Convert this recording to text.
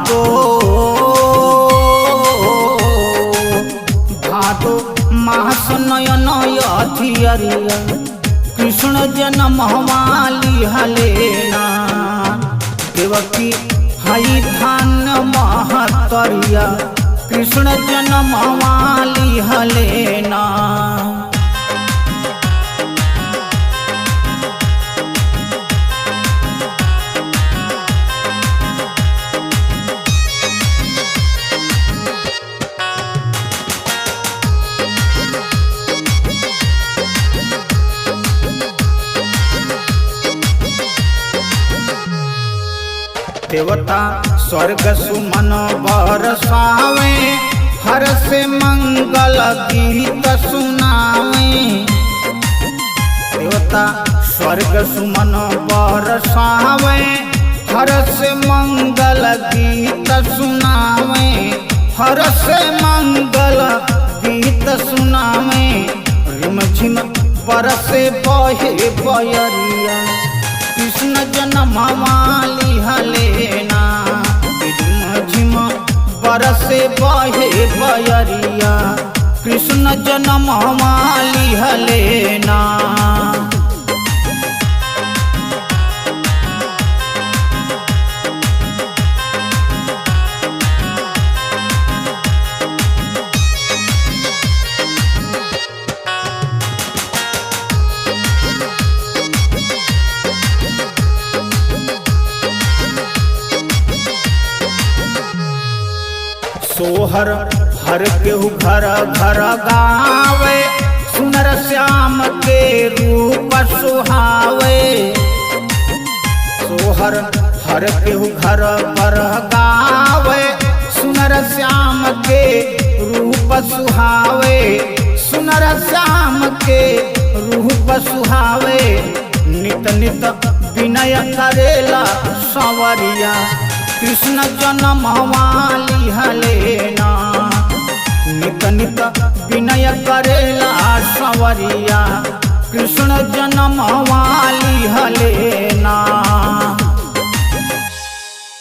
भादो भादो मास नयन अधियरिया कृष्ण जन्म वाली हलेना देवकी हई धान महतरिया कृष्ण जन्म वाली हलेना। देवता स्वर्ग सुमन बरसावे हर से मंगल गीत सुनावे। देवता स्वर्ग सुमन बरसावे हर से मंगल गीत सुनावे हर से मंगल गीत सुनावे। रिम झिम बरसे बहे बयरिया कृष्ण जन्म वाली हलेना रिम झिम बरसे बहे बयरिया कृष्ण जन्म वाली हलेना। सोहर हर केहू घर घर गावे सुनर श्याम के रूप सुहावे। सोहर हर केहू घर पर गावे सुनर श्याम के रूप सुहावे सुनर श्याम के रूप सुहावे। नित नित विनय करेला संवरिया कृष्ण जन्म वाली हलेना नित नित विनय करेला संवरिया कृष्ण जन्म वाली हलेना।